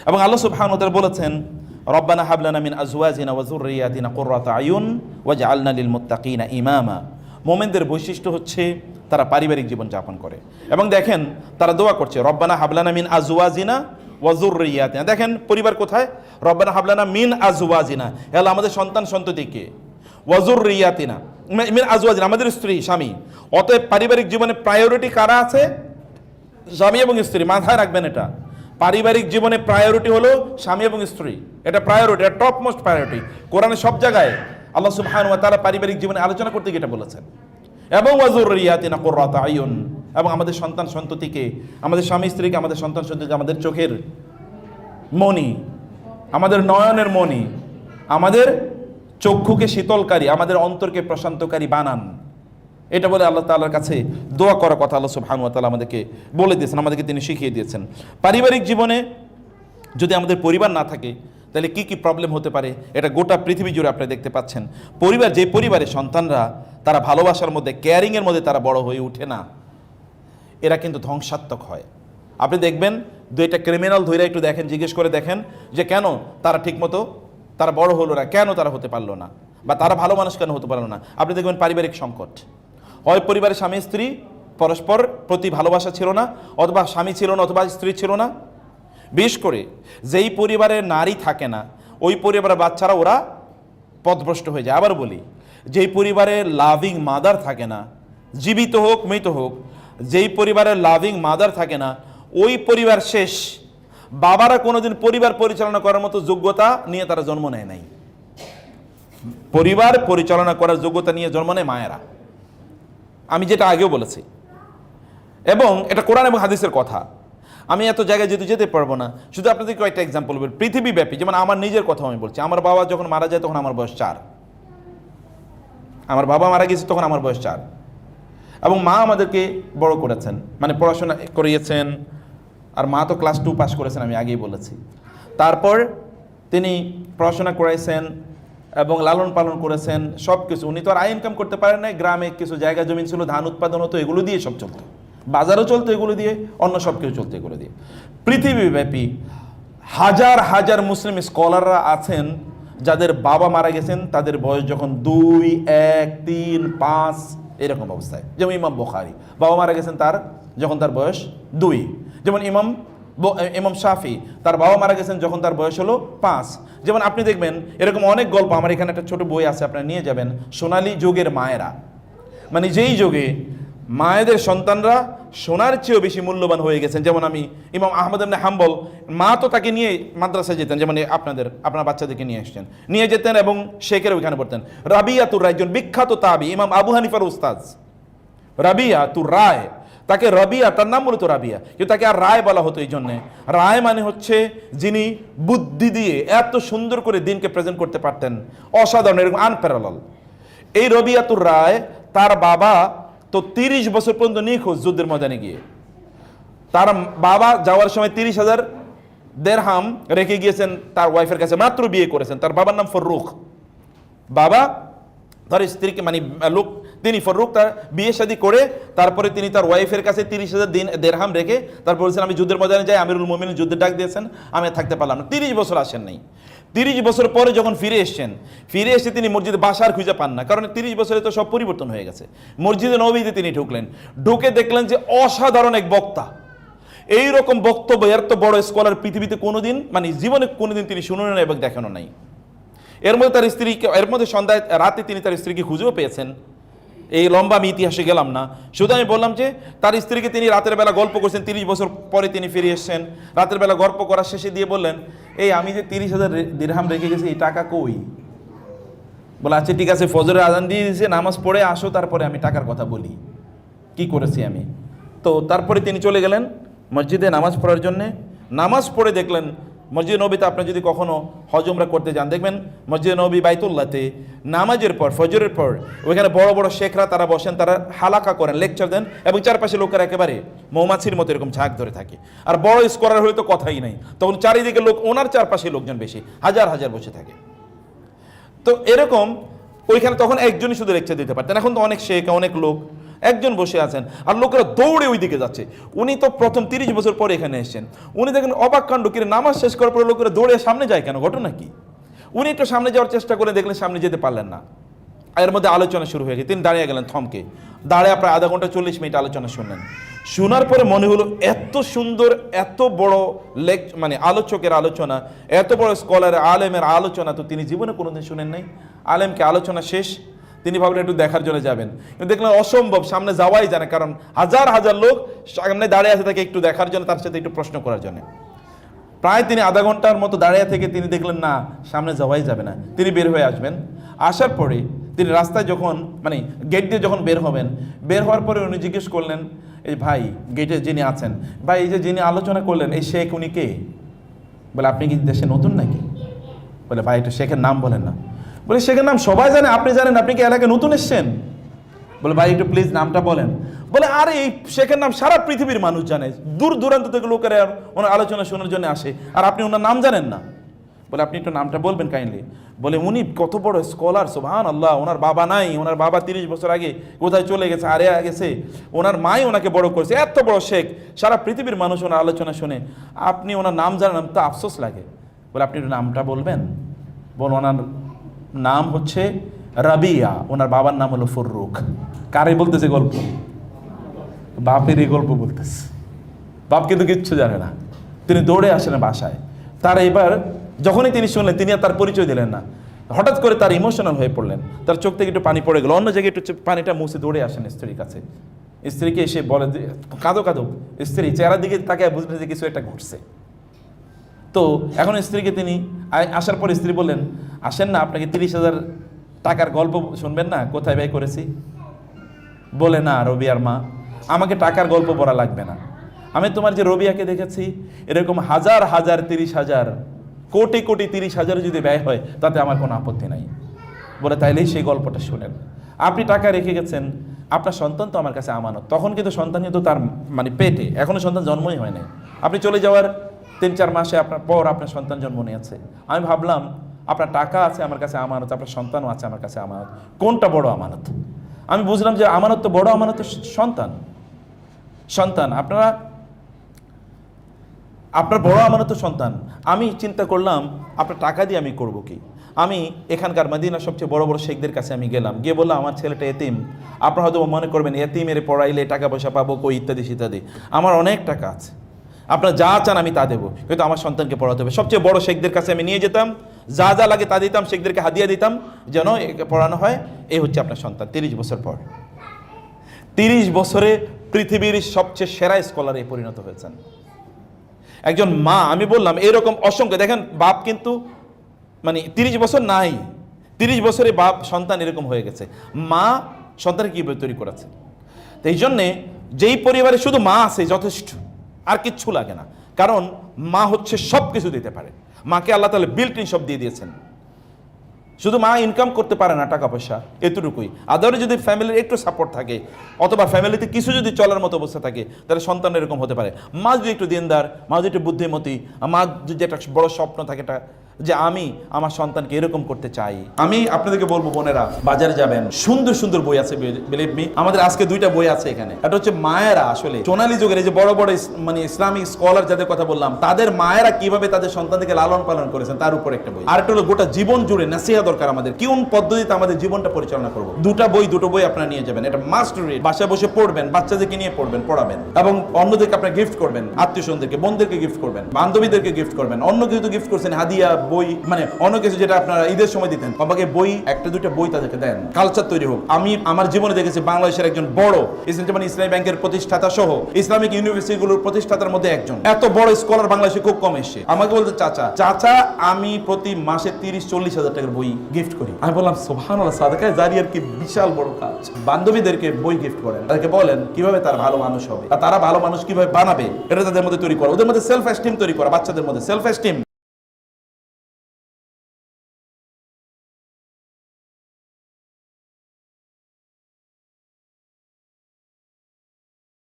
এবং আল্লাহ সুবহানাহু ওয়া তাআলা বলেছেন, রব্বানা হাব লানা মিন আজওয়াজিনা ওয়া যুররিয়াতিনা কুররাতা আয়ুন ওয়াজআলনা লিল মুত্তাকিনা ইমামা। মুমিনদের বৈশিষ্ট্য হচ্ছে তারা পারিবারিক জীবন যাপন করে। এবং দেখেন তারা দোয়া করছে, রব্বানা হাব লানা মিন আজওয়াজিনা ওয়া যুররিয়াতিনা। দেখেন পরিবার কোথায়? রব্বানা হাব লানা মিন আজওয়াজিনা, আল্লাহ আমাদের সন্তান সন্ততিকে, ওয়া যুররিয়াতিনা মিন আজওয়াজিনা আমাদের স্ত্রী স্বামী। অতএব পারিবারিক জীবনে প্রায়োরিটি কারা আছে? স্বামী এবং স্ত্রী। মাথায় রাখবেন এটা, পারিবারিক জীবনে প্রায়োরিটি হলো স্বামী এবং স্ত্রী। এটা প্রায়োরিটি, এটা টপ মোস্ট প্রায়োরিটি। কোরআনে সব জায়গায় আল্লাহ সুবহানাহু ওয়া তাআলা পারিবারিক জীবনে আলোচনা করতে গিয়ে এটা বলেছেন। এবং ওয়া যুররিয়াতিনা কুররাতা আয়ুন, এবং আমাদের সন্তান সন্ততিকে, আমাদের স্বামী স্ত্রীকে, আমাদের সন্তান সন্ততিকে আমাদের চোখের মণি, আমাদের নয়নের মণি, আমাদের চক্ষুকে শীতলকারী, আমাদের অন্তরকে প্রশান্তকারী বানান। এটা বলে আল্লাহ তাআলার কাছে দোয়া করার কথা আল্লাহ সুবহানাহু ওয়া তাআলা আমাদেরকে বলে দিয়েছেন, আমাদেরকে তিনি শিখিয়ে দিয়েছেন। পারিবারিক জীবনে যদি আমাদের পরিবার না থাকে তাহলে কি কি প্রবলেম হতে পারে এটা গোটা পৃথিবী জুড়ে আপনারা দেখতে পাচ্ছেন। পরিবার, যে পরিবারের সন্তানরা তারা ভালোবাসার মধ্যে, কেয়ারিংয়ের মধ্যে তারা বড় হয়ে ওঠে না, এরা কিন্তু ধ্বংসাত্মক হয়। আপনি দেখবেন দুইটা ক্রিমিনাল ধরে একটু দেখেন, জিজ্ঞেস করে দেখেন যে কেন তারা ঠিকমতো তারা বড় হলো না, কেন তারা হতে পারলো না, বা তারা ভালো মানুষ কেন হতে পারলো না। আপনি দেখবেন পারিবারিক সংকট হয়, পরিবারের স্বামী স্ত্রী পরস্পর প্রতি ভালোবাসা ছিল না, অথবা স্বামী ছিল না, অথবা স্ত্রী ছিল না। বিশেষ করে যেই পরিবারে নারী থাকে না ওই পরিবারের বাচ্চারা ওরা পথভ্রষ্ট হয়ে যায়। আবার বলি, যেই পরিবারে লাভিং মাদার থাকে না, জীবিত হোক মৃত হোক, যেই পরিবারের লাভিং মাদার থাকে না ওই পরিবার শেষ। বাবারা কোনোদিন পরিবার পরিচালনা করার মতো যোগ্যতা নিয়ে তারা জন্ম নেয় নাই। পরিবার পরিচালনা করার যোগ্যতা নিয়ে জন্ম নেয় মায়েরা, আমি যেটা আগেও বলেছি। এবং এটা কোরআন এবং হাদিসের কথা। আমি এত জায়গায় যেতে পারবো না, শুধু আপনাদের কয়েকটা এক্সাম্পল বলবো পৃথিবীব্যাপী। যেমন আমার নিজের কথা আমি বলছি, আমার বাবা যখন মারা যায় তখন আমার বয়স 4। আমার বাবা মারা গেছে তখন আমার বয়স 4। এবং মা আমাদেরকে বড় করেছেন, মানে পড়াশোনা করিয়েছেন। আর মা তো ক্লাস 2 পাস করেছেন, আমি আগেই বলেছি। তারপর তিনি পড়াশোনা করাইছেন এবং লালন পালন করেছেন সব কিছু। উনি তো আর আয় ইনকাম করতে পারেন নাই, গ্রামে কিছু জায়গা জমি ছিল, ধান উৎপাদন হতো, এগুলো দিয়ে সব চলতো, বাজারও চলতো এগুলো দিয়ে, অন্য সব কিছু চলতো এগুলো দিয়ে। পৃথিবীব্যাপী হাজার হাজার মুসলিম স্কলাররা আছেন যাদের বাবা মারা গেছেন তাদের বয়স যখন 2, 1, 3, 5 এরকম অবস্থায়। যেমন ইমাম বুখারী বাবা মারা গেছেন যখন তার বয়স 2। যেমন ইমাম শাফি তার বাবা মারা গেছেন যখন তার বয়স হলো 5। যেমন আপনি দেখবেন এরকম অনেক গল্প, আমার এখানে একটা ছোট বই আছে, আপনারা নিয়ে যাবেন, সোনালী যুগের মায়েরা। মানে যেই যুগে মায়েদের সন্তানরা সোনার চেয়েও বেশি মূল্যবান হয়ে গেছেন। যেমন ইমাম আহমদ ইবনে হাম্বল, মা তো তাকে নিয়ে মাদ্রাসায় যেতেন, যেমন আপনার বাচ্চাদেরকে নিয়ে যেতেন এবং শেখের ওইখানে পড়তেন। রাবিয়াতুর রায়, একজন বিখ্যাত তাবি, ইমাম আবু হানিফার উস্তাদ রাবিয়াতুর রায়, তাকে রাবিয়া, তার নাম মূলত রাবিয়া, কিন্তু তাকে আর রায় বলা হতো এই জন্যে। রায় মানে হচ্ছে যিনি বুদ্ধি দিয়ে এত সুন্দর করে দিনকে প্রেজেন্ট করতে পারতেন, অসাধারণ, এরকম আনপ্যারালাল। এই রাবিয়াতুর রায়, তার বাবা তো 30 বছর পর্যন্ত নিখোঁজ যুদ্ধের ময়দানে গিয়ে। তার বাবা যাওয়ার সময় 30,000 দিরহাম রেখে গিয়েছেন তার ওয়াইফের কাছে, মাত্র বিয়ে করেছেন। তার বাবার নাম ফররুখ। বাবা তার স্ত্রীকে, মানে তিনি ফররুখ তার বিয়ে শাদী করে তারপরে তিনি তার ওয়াইফের কাছে 30,000 দিরহাম রেখে তারপর বলছেন আমি যুদ্ধের ময়দানে যাই, আমিরুল মুমিনিন যুদ্ধের ডাক দিয়েছেন, আমি থাকতে পারলাম না। 30 বছর আসেন নাই। 30 বছর পরে যখন ফিরে এসে তিনি মসজিদে বাসার খুঁজে পান না, কারণ 30 বছরে তো সব পরিবর্তন হয়ে গেছে। মসজিদে নববীতে তিনি ঢুকে দেখলেন যে অসাধারণ এক বক্তা, এইরকম বক্তব্য এত বড় স্কলার পৃথিবীতে কোনোদিন, মানে জীবনে কোনোদিন তিনি শুনেন না এবং দেখানো নাই। এর মধ্যে সন্ধ্যায় রাতে তিনি তার স্ত্রীকে খুঁজেও পেয়েছেন। এই লম্বা আমি ইতিহাসে গেলাম না, শুধু আমি বললাম যে তার স্ত্রীকে তিনি রাতের বেলা গল্প করছেন। 30 বছর পরে তিনি ফিরে এসছেন, রাতের বেলা গল্প করার শেষে দিয়ে বললেন, আমি যে 30,000 দিরহাম রেখে গেছি, এই টাকা কই? বলে আচ্ছা ঠিক আছে, ফজরের আজান দিয়ে দিয়েছে, নামাজ পড়ে আসো, তারপরে আমি টাকার কথা বলি কি করেছি আমি। তো তারপরে তিনি চলে গেলেন মসজিদে নামাজ পড়ার জন্যে। নামাজ পড়ে দেখলেন মসজিদ নবীতে, আপনি যদি কখনো হজ উমরা করতে যান দেখবেন মসজিদ নবী বাইতুল্লাহতে নামাজের পর, ফজরের পর, ওইখানে বড় বড় শেখরা তারা বসেন, তারা হালাকা করেন, লেকচার দেন, এবং চারপাশে লোকেরা একেবারে মৌমাছির মতো এরকম ঝাঁক ধরে থাকে। আর বড় স্কলার হলে তো কথাই নাই, তখন চারিদিকে লোক, ওনার চারপাশে লোকজন বেশি, হাজার হাজার বসে থাকে। তো এরকম ওইখানে তখন একজনই শুধু লেকচার দিতে পারতেন, এখন তো অনেক শেখ, অনেক লোক, একজন বসে আছেন আর লোকেরা দৌড়ে ওই দিকে যাচ্ছে। উনি তো প্রথম 30 বছর পরে এখানে এসেছেন, উনি দেখেন অবাক কাণ্ড, কিরে নামাজ শেষ করার পরে লোকেরা দৌড়ে সামনে যায় কেন, ঘটনা কি? উনি একটু সামনে যাওয়ার চেষ্টা করে দেখলেন সামনে যেতে পারলেন না। এর মধ্যে আলোচনা শুরু হয়ে গেছে, তিনি দাঁড়িয়ে গেলেন থমকে, দাঁড়িয়ে প্রায় আধা ঘন্টা 40 মিনিট আলোচনা শুনলেন। শোনার পরে মনে হলো এত সুন্দর, এত বড় মানে আলোচকের আলোচনা, এত বড় স্কলারের আলেমের আলোচনা তো তিনি জীবনে কোনোদিন শুনেন নাই। আলেমকে আলোচনা শেষ, তিনি ভাবলেন একটু দেখার জন্য যাবেন, কিন্তু দেখলেন অসম্ভব, সামনে যাওয়াই জানে, কারণ হাজার হাজার লোক সামনে দাঁড়িয়ে আছে তাকে একটু দেখার জন্য, তার সাথে একটু প্রশ্ন করার জন্য। প্রায় তিনি আধা ঘন্টার মতো দাঁড়িয়ে থেকে তিনি দেখলেন না, সামনে যাওয়াই যাবে না, তিনি বের হয়ে আসবেন। আসার পরে তিনি রাস্তায় যখন মানে গেট দিয়ে যখন বের হবেন, বের হওয়ার পরে উনি জিজ্ঞেস করলেন, এই ভাই গেটে যিনি আছেন, ভাই এই যে যিনি আলোচনা করলেন এই শেখ উনি কে? বলে আপনি কি দেশে নতুন নাকি? বলে ভাই একটু শেখের নাম বলেন না। বলে শেখের নাম সবাই জানে, আপনি জানেন, আপনি কি এলাকায় নতুন এসছেন? বলে ভাই একটু প্লিজ নামটা বলেন। বলে আরে এই শেখের নাম সারা পৃথিবীর মানুষ জানে, দূর দূরান্ত থেকে লোকেরা ওনার আলোচনা শোনার জন্য আসে, আর আপনি ওনার নাম জানেন না। বলে আপনি একটু নামটা বলবেন কাইন্ডলি। বলে উনি কত বড় স্কলার, সুবহানাল্লাহ, ওনার বাবা নাই, ওনার বাবা 30 বছর আগে কোথায় চলে গেছে, আরে গেছে, ওনার মাই ওনাকে বড় করেছে, এত বড় শেখ, সারা পৃথিবীর মানুষ ওনার আলোচনা শুনে, আপনি ওনার নাম জানেন, তো আফসোস লাগে। বলে আপনি একটু নামটা বলবেন। বল ওনার নাম হচ্ছে রাবিয়া, ওনার বাবার নাম হলো ফররুখ। কারে বলতেছে গল্প? বাপের এই গল্প বলতেছে। বাপ কিন্তু কিচ্ছু জানে না। তিনি দৌড়ে আসেন বাসায়। তার এবার যখনই তিনি শুনলেন, তিনি আর তার পরিচয় দিলেন না, হঠাৎ করে তার ইমোশনাল হয়ে পড়লেন, তার চোখ থেকে একটু পানি পড়ে গেল, অন্য জায়গায় একটু পানিটা মুছে দৌড়ে আসেন স্ত্রীর কাছে। স্ত্রীকে এসে বলে, কাঁদো কাঁদো। স্ত্রী চেহারার দিকে তাকায় বুঝলেন যে কিছু একটা ঘটছে। তো এখন স্ত্রীকে তিনি আসার পর স্ত্রী বললেন, আসেন না, আপনাকে 30,000 টাকার গল্প শুনবেন না, কোথায় ব্যয় করেছি? বলে না রবিয়ার মা, আমাকে টাকার গল্প বলা লাগবে না, আমি তোমার যে রবিয়াকে দেখেছি, এরকম হাজার হাজার 30,000 কোটি কোটি 30,000 যদি ব্যয় হয় তাতে আমার কোনো আপত্তি নাই। বলে তাইলেই সেই গল্পটা শুনেন। আপনি টাকা রেখে গেছেন, আপনার সন্তান তো আমার কাছে আমানত। তখন কিন্তু সন্তান কিন্তু তার মানে পেটে, এখনো সন্তান জন্মই হয় নাই। আপনি চলে যাওয়ার 3-4 মাসে আপনার পর আপনার সন্তান জন্ম নিয়েছে। আমি ভাবলাম আপনার টাকা আছে আমার কাছে আমানত, আপনার সন্তানও আছে আমার কাছে আমানত, কোনটা বড় আমানত? আমি বুঝলাম যে আমানত তো বড়, আমানত তো সন্তান। আপনার বড় আমানত তো সন্তান। আমি চিন্তা করলাম আপনার টাকা দিয়ে আমি করব কি? আমি এখানকার মদিনার সবচেয়ে বড় বড় শেখদের কাছে আমি গেলাম, গিয়ে বললাম আমার ছেলেটা এতিম, আপনারা হয়তো মনে করবেন এতিমের পড়াইলে টাকা পয়সা পাবো কই, ইত্যাদি ইত্যাদি। আমার অনেক টাকা আছে, আপনারা যা চান আমি তা দেবো, কিন্তু আমার সন্তানকে পড়াতে হবে। সবচেয়ে বড় শেখদের কাছে আমি নিয়ে যেতাম, যা যা লাগে তা দিতাম, শেখদেরকে হাদিয়া দিতাম যেন পড়ানো হয়। এই হচ্ছে আপনার সন্তান। 30 বছর পর, 30 বছরে পৃথিবীর সবচেয়ে সেরা স্কলারে পরিণত হয়েছেন একজন মা। আমি বললাম এরকম অসংখ্য, দেখেন বাপ কিন্তু মানে 30 বছর নাই, 30 বছরে বাপ সন্তান এরকম হয়ে গেছে। মা সন্তানকে কীভাবে তৈরি করেছে। তো এই জন্যে যেই পরিবারে শুধু মা আছে যথেষ্ট, আর কিচ্ছু লাগে না, কারণ মা হচ্ছে সব কিছু দিতে পারে। মাকে আল্লাহ তাআলা বিল্ট ইন সব দিয়ে দিয়েছেন। শুধু মা ইনকাম করতে পারে না টাকা পয়সা, এতটুকুই। আদারে যদি ফ্যামিলির একটু সাপোর্ট থাকে, অথবা ফ্যামিলিতে কিছু যদি চলার মতো অবস্থা থাকে, তাহলে সন্তান এরকম হতে পারে। মা যদি একটু দিনদার, মা যদি একটু বুদ্ধিমতী, মা যদি একটা বড় স্বপ্ন থাকে এটা যে আমি আমার সন্তানকে এরকম করতে চাই। আমি আপনাদেরকে বলবো বোনেরা, বাজারে যাবেন, সুন্দর সুন্দর বই আছে, বিলিভ মি। আমাদের আজকে 2টা বই আছে এখানে। এটা হচ্ছে মায়েরা আসলে সোনালী যুগের এই যে বড় বড় মানে ইসলামিক স্কলার যাদের কথা বললাম, তাদের মায়েরা কিভাবে তাদের সন্তানকে লালন পালন করেছেন তার উপর একটা বই। আর একটা হলো গোটা জীবন জুড়ে নাসিহা দরকার আমাদের, কোন পদ্ধতিতে আমাদের জীবনটা পরিচালনা করব। দুটো বই আপনারা নিয়ে যাবেন, এটা মাস্ট রিড। বাসায় বসে পড়বেন, বাচ্চাদেরকে নিয়ে পড়বেন, পড়াবেন, এবং অন্যদেরকে আপনারা গিফট করবেন, আত্মীয়স্বজনদেরকে, বোনদেরকে গিফট করবেন, বান্ধবীদেরকে গিফট করবেন। অন্য কিছু গিফট করছেন, হাদিয়া, বই, মানে অন্য কিছু যেটা আপনারা ঈদের সময় দিতেন, বাবাকে বই, 1-2টা বই তাদেরকে দেন, কালচার তৈরি হোক। আমি আমার জীবনে দেখেছি বাংলাদেশের একজন বড় ইসলামী ব্যাংকের প্রতিষ্ঠাতা সহ ইসলামিক ইউনিভার্সিটিগুলোর প্রতিষ্ঠাতার মধ্যে একজন, এত বড় স্কলার বাংলাদেশে খুব কম এসছে। আমাকে বলতে চাচা আমি প্রতি মাসে 30-40 হাজার টাকার বই গিফট করি। আমি বললাম সুবহানাল্লাহ, সাদাকায়ে জারিয়ার কি বিশাল বড় কাজ। বান্ধবীদেরকে বই গিফট করেন, তাদেরকে বলেন কিভাবে তারা ভালো মানুষ হবে, তারা ভালো মানুষ কিভাবে বানাবে, এটা তাদের মধ্যে তৈরি করা, ওদের মধ্যে সেলফ এস্টিম তৈরি করা, বাচ্চাদের মধ্যে সেলফ এস্টিম।